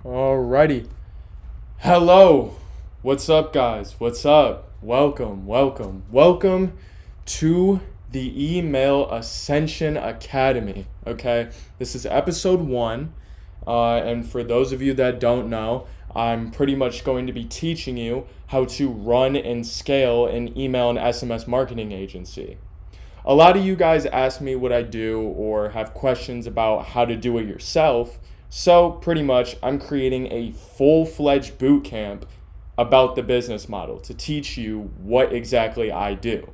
Alrighty. Hello. What's up, guys? What's up? Welcome to the Email Ascension Academy. Okay, this is episode 1. And for those of you that don't know, I'm pretty much going to be teaching you how to run and scale an email and SMS marketing agency. A lot of you guys ask me what I do or have questions about how to do it yourself. So pretty much I'm creating a full-fledged boot camp about the business model to teach you what exactly I do.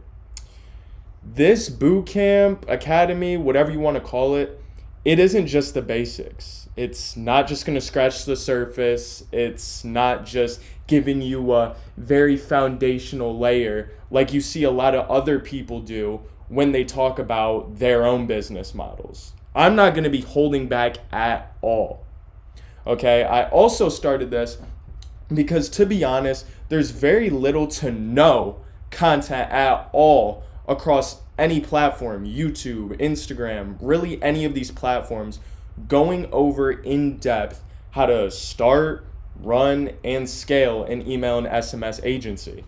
This boot camp, academy, whatever you want to call it, it isn't just the basics. It's not just going to scratch the surface. It's not just giving you a very foundational layer like you see a lot of other people do when they talk about their own business models. I'm not going to be holding back at all. Okay, I also started this because, to be honest, there's very little to no content at all across any platform, YouTube, Instagram, really any of these platforms, going over in depth how to start, run, and scale an email and SMS agency.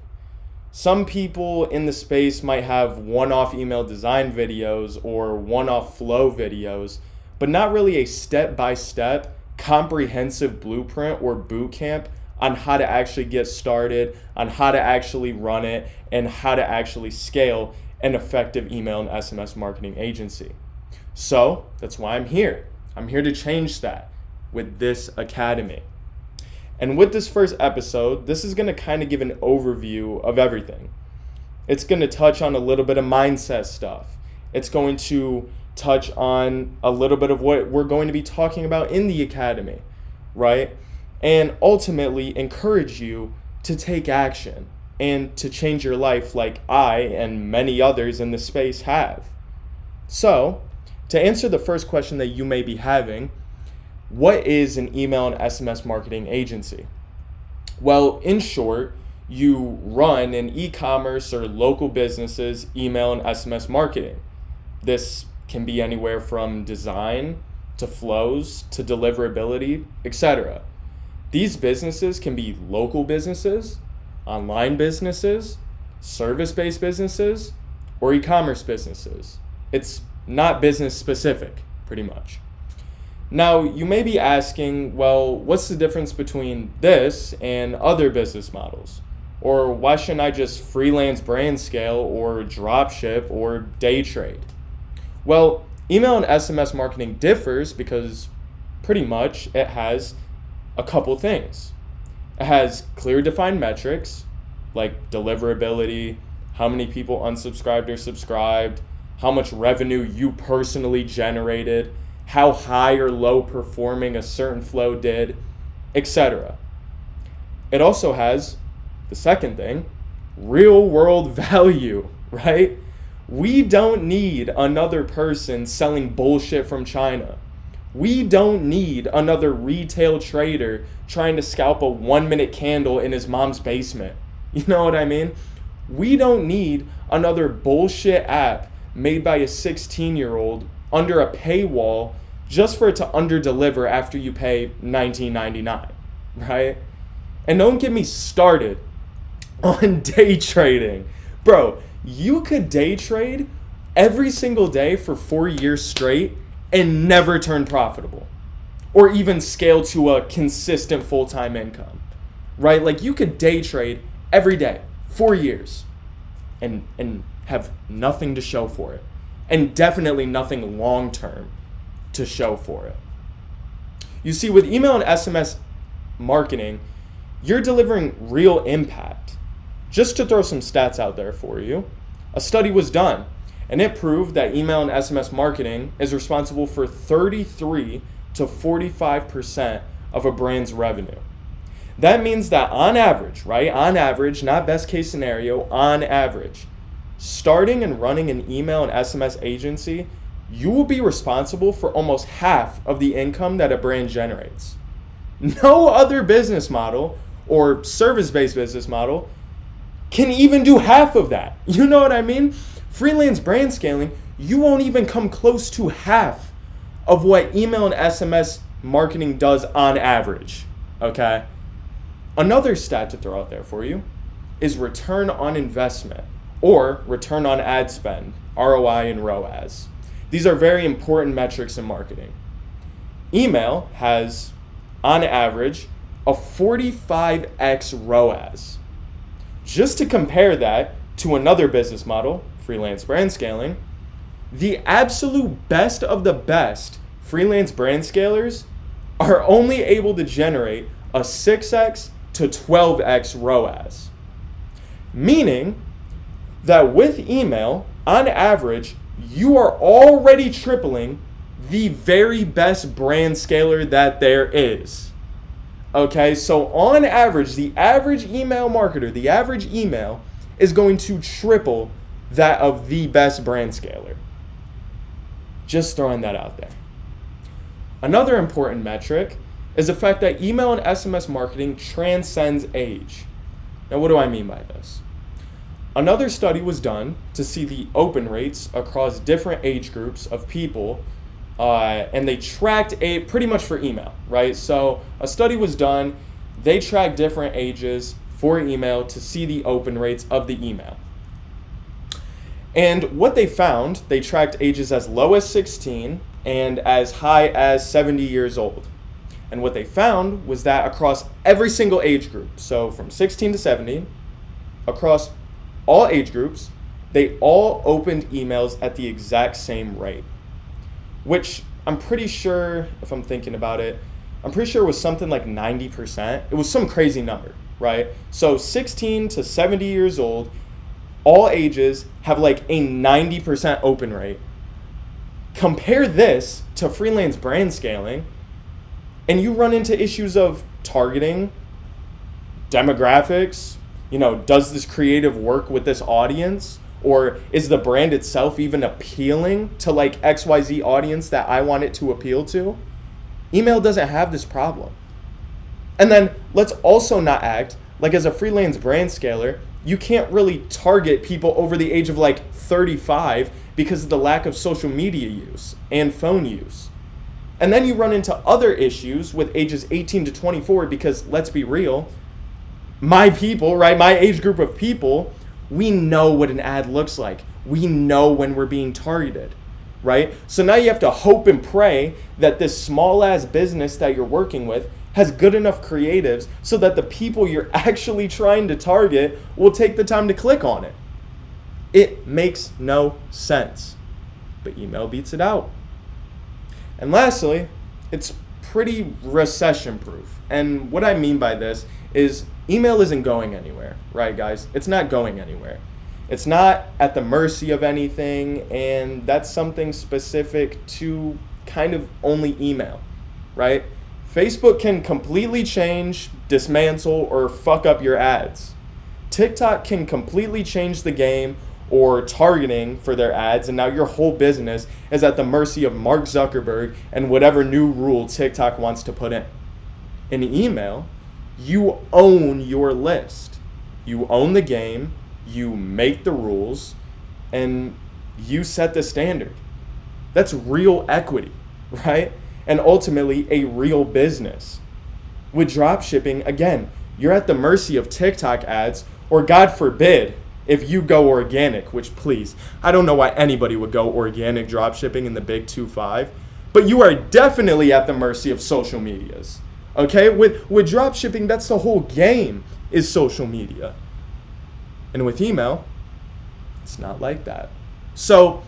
Some people in the space might have one-off email design videos or one-off flow videos, but not really a step-by-step comprehensive blueprint or boot camp on how to actually get started, on how to actually run it, and how to actually scale an effective email and SMS marketing agency. So that's why I'm here. I'm here to change that with this academy. And with this first episode, this is going to kind of give an overview of everything. It's going to touch on a little bit of mindset stuff. It's going to touch on a little bit of what we're going to be talking about in the academy, right? And ultimately encourage you to take action and to change your life like I and many others in the space have. So, to answer the first question that you may be having, what is an email and SMS marketing agency? Well, in short, you run an e-commerce or local business's email and SMS marketing. This can be anywhere from design to flows to deliverability, etc. These businesses can be local businesses, online businesses, service-based businesses, or e-commerce businesses. It's not business specific, pretty much. Now, you may be asking, well, what's the difference between this and other business models? Or why shouldn't I just freelance brand scale or drop ship or day trade? Well, email and SMS marketing differs because pretty much it has a couple things. It has clear defined metrics like deliverability, how many people unsubscribed or subscribed, how much revenue you personally generated, how high or low performing a certain flow did, etc. It also has, the second thing, real world value, right? We don't need another person selling bullshit from China. We don't need another retail trader trying to scalp a 1-minute candle in his mom's basement. You know what I mean? We don't need another bullshit app made by a 16-year-old under a paywall just for it to underdeliver after you pay $19.99, right? And don't get me started on day trading. Bro, you could day trade every single day for 4 years straight and never turn profitable or even scale to a consistent full-time income, right? Like you could day trade every day, 4 years, and have nothing to show for it, and definitely nothing long-term to show for it. You see, with email and SMS marketing, you're delivering real impact. Just to throw some stats out there for you, a study was done, and it proved that email and SMS marketing is responsible for 33 to 45% of a brand's revenue. That means that on average, right? On average, not best case scenario, on average, starting and running an email and SMS agency, you will be responsible for almost half of the income that a brand generates. No other business model or service-based business model can even do half of that. You know what I mean? Freelance brand scaling, you won't even come close to half of what email and SMS marketing does on average, okay? Another stat to throw out there for you is return on investment, or return on ad spend, ROI and ROAS. These are very important metrics in marketing. Email has, on average, a 45x ROAS. Just to compare that to another business model, freelance brand scaling, the absolute best of the best freelance brand scalers are only able to generate a 6x to 12x ROAS. Meaning that with email, on average, you are already tripling the very best brand scaler that there is. Okay, so on average, the average email marketer, the average email is going to triple that of the best brand scaler. Just throwing that out there. Another important metric is the fact that email and SMS marketing transcends age. Now, what do I mean by this? Another study was done to see the open rates across different age groups of people, and they tracked pretty much for email, right? So a study was done, they tracked different ages for email to see the open rates of the email. And what they found, they tracked ages as low as 16 and as high as 70 years old. And what they found was that across every single age group, so from 16 to 70, across all age groups, they all opened emails at the exact same rate, which I'm pretty sure, if I'm thinking about it, I'm pretty sure it was something like 90%. It was some crazy number, right? So 16 to 70 years old, all ages have like a 90% open rate. Compare this to freelance brand scaling, and you run into issues of targeting, demographics, does this creative work with this audience? Or is the brand itself even appealing to like XYZ audience that I want it to appeal to? Email doesn't have this problem. And then let's also not act like as a freelance brand scaler, you can't really target people over the age of like 35 because of the lack of social media use and phone use. And then you run into other issues with ages 18 to 24 because let's be real, my people, right, my age group of people, we know what an ad looks like. We know when we're being targeted, right? So now you have to hope and pray that this small ass business that you're working with has good enough creatives so that the people you're actually trying to target will take the time to click on it. It makes no sense, but email beats it out. And lastly, it's pretty recession proof. And what I mean by this is email isn't going anywhere, right, guys? It's not going anywhere. It's not at the mercy of anything, and that's something specific to kind of only email, right? Facebook can completely change, dismantle, or fuck up your ads. TikTok can completely change the game or targeting for their ads, and now your whole business is at the mercy of Mark Zuckerberg and whatever new rule TikTok wants to put in. In email, you own your list. You own the game, you make the rules, and you set the standard. That's real equity, right? And ultimately a real business. With dropshipping, again, you're at the mercy of TikTok ads, or God forbid, if you go organic, which please, I don't know why anybody would go organic dropshipping in the big 2-5, but you are definitely at the mercy of social medias. Okay, with dropshipping, that's the whole game, is social media. And with email, it's not like that. So,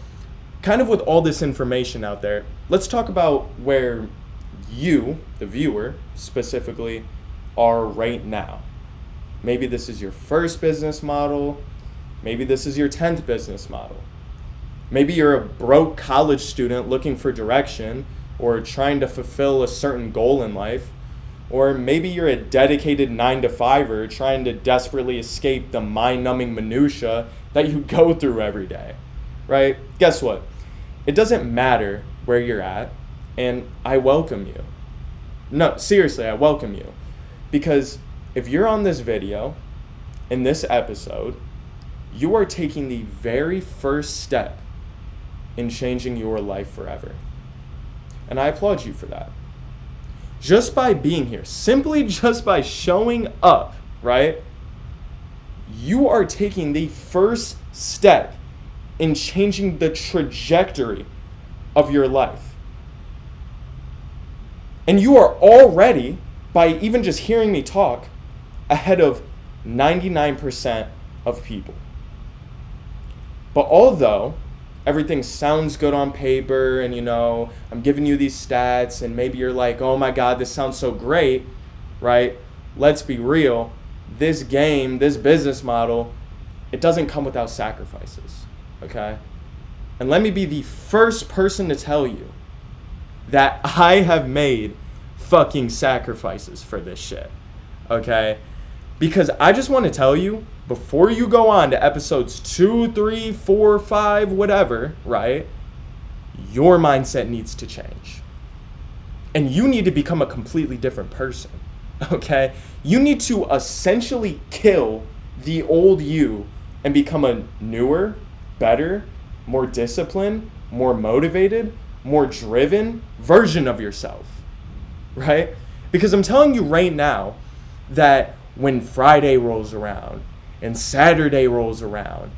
kind of with all this information out there, let's talk about where you, the viewer, specifically, are right now. Maybe this is your first business model. Maybe this is your 10th business model. Maybe you're a broke college student looking for direction or trying to fulfill a certain goal in life. Or maybe you're a dedicated 9-to-5er trying to desperately escape the mind-numbing minutia that you go through every day, right? Guess what? It doesn't matter where you're at, and I welcome you. No, seriously, I welcome you. Because if you're on this video, in this episode, you are taking the very first step in changing your life forever. And I applaud you for that. just by being here, simply just by showing up, right? You are taking the first step in changing the trajectory of your life. And you are already, by even just hearing me talk, ahead of 99% of people. But although everything sounds good on paper and, I'm giving you these stats and maybe you're like, oh my God, this sounds so great, right? Let's be real. This game, this business model, it doesn't come without sacrifices, okay? And let me be the first person to tell you that I have made fucking sacrifices for this shit, okay? Because I just want to tell you, before you go on to episodes 2, 3, 4, 5, whatever, right? Your mindset needs to change. And you need to become a completely different person, okay? You need to essentially kill the old you and become a newer, better, more disciplined, more motivated, more driven version of yourself, right? Because I'm telling you right now that when Friday rolls around and Saturday rolls around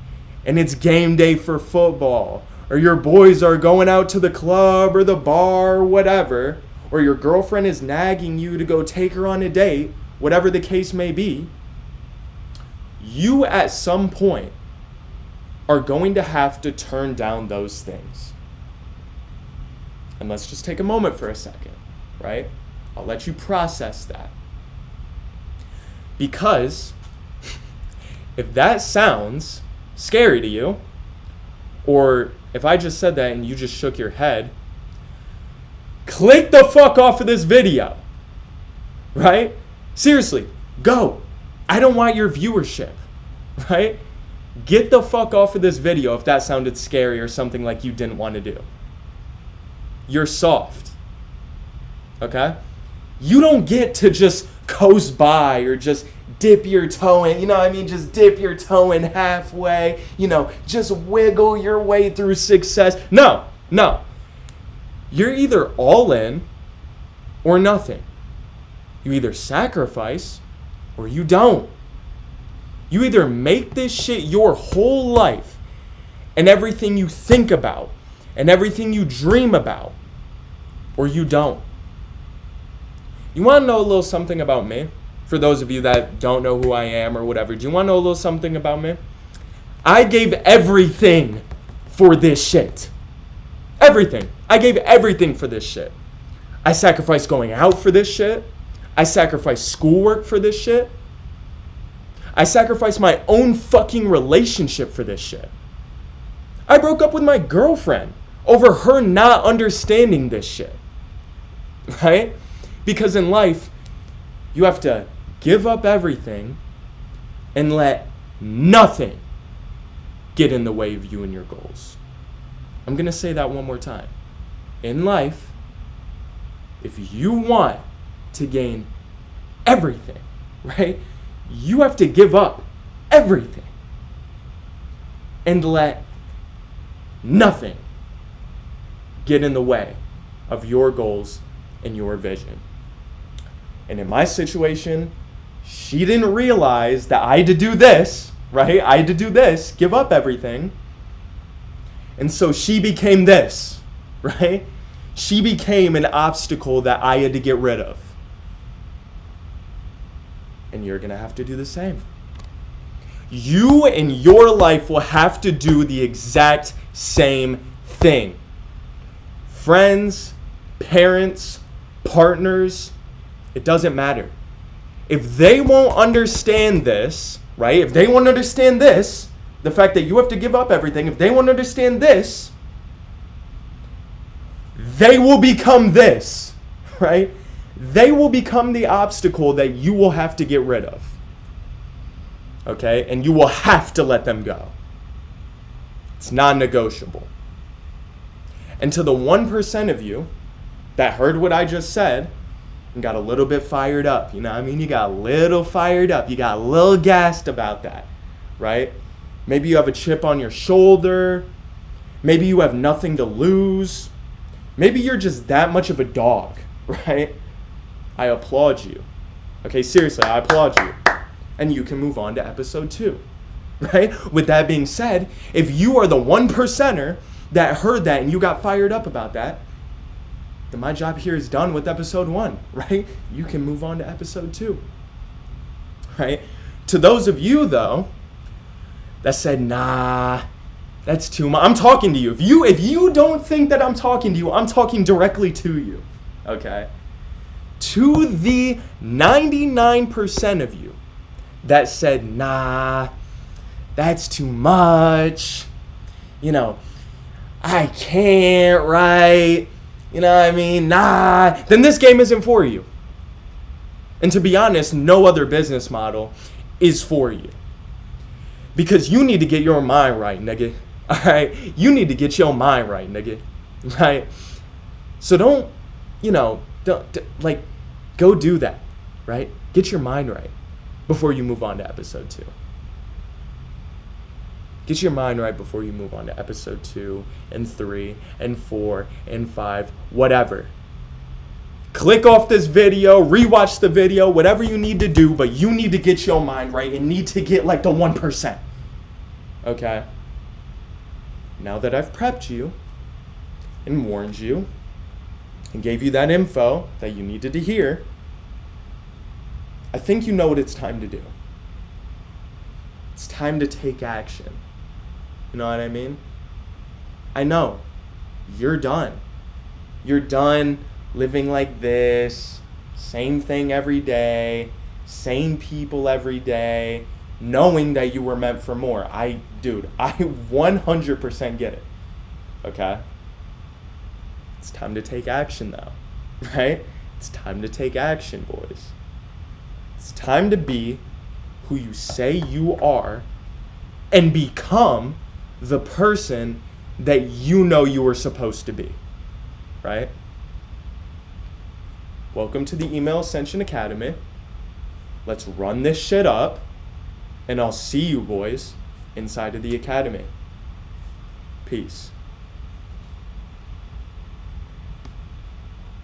and it's game day for football, or your boys are going out to the club or the bar or whatever, or your girlfriend is nagging you to go take her on a date, whatever the case may be, you at some point are going to have to turn down those things. And let's just take a moment for a second, right? I'll let you process that. Because if that sounds scary to you, or if I just said that and you just shook your head, click the fuck off of this video, right? Seriously, go. I don't want your viewership, right? Get the fuck off of this video if that sounded scary or something like you didn't want to do. You're soft, okay? You don't get to just coast by or just dip your toe in, just dip your toe in halfway, just wiggle your way through success. No. You're either all in or nothing. You either sacrifice or you don't. You either make this shit your whole life and everything you think about and everything you dream about, or you don't. You want to know a little something about me? For those of you that don't know who I am or whatever, do you want to know a little something about me? I gave everything for this shit. Everything. I gave everything for this shit. I sacrificed going out for this shit. I sacrificed schoolwork for this shit. I sacrificed my own fucking relationship for this shit. I broke up with my girlfriend over her not understanding this shit. Right? Because in life, you have to give up everything and let nothing get in the way of you and your goals. I'm going to say that one more time. In life, if you want to gain everything, right, you have to give up everything and let nothing get in the way of your goals and your vision. And in my situation, she didn't realize that I had to do this, right? I had to do this, give up everything. And so she became this, right? She became an obstacle that I had to get rid of. And you're going to have to do the same. You in your life will have to do the exact same thing. Friends, parents, partners, it doesn't matter. If they won't understand this, right? If they won't understand this, the fact that you have to give up everything, if they won't understand this, they will become this, right? They will become the obstacle that you will have to get rid of. Okay? And you will have to let them go. It's non-negotiable. And to the 1% of you that heard what I just said and got a little bit fired up, you know what I mean? You got a little fired up. You got a little gassed about that, right? Maybe you have a chip on your shoulder. Maybe you have nothing to lose. Maybe you're just that much of a dog, right? I applaud you. Okay, seriously, I applaud you. And you can move on to episode 2. Right? With that being said, if you are the 1%er that heard that and you got fired up about that, then my job here is done with episode 1, right? You can move on to episode 2. Right? To those of you, though, that said, nah, that's too much. I'm talking to you. If you don't think that I'm talking to you, I'm talking directly to you. Okay? To the 99% of you that said, nah, that's too much. I can't, right? You know what I mean? Nah, then this game isn't for you. And to be honest, no other business model is for you. Because you need to get your mind right, nigga. Alright? You need to get your mind right, nigga. Right? So don't, go do that. Right? Get your mind right before you move on to episode 2. Get your mind right before you move on to episode 2 and 3 and 4 and 5, whatever. Click off this video, rewatch the video, whatever you need to do, but you need to get your mind right and need to get like the 1%. Okay? Now that I've prepped you and warned you and gave you that info that you needed to hear, I think you know what it's time to do. It's time to take action. You know what I mean? I know. You're done. You're done living like this. Same thing every day. Same people every day. Knowing that you were meant for more. I 100% get it. Okay? It's time to take action though. Right? It's time to take action, boys. It's time to be who you say you are and become the person that you know you were supposed to be, right? Welcome to the Email Ascension Academy. Let's run this shit up, and I'll see you boys inside of the academy. Peace.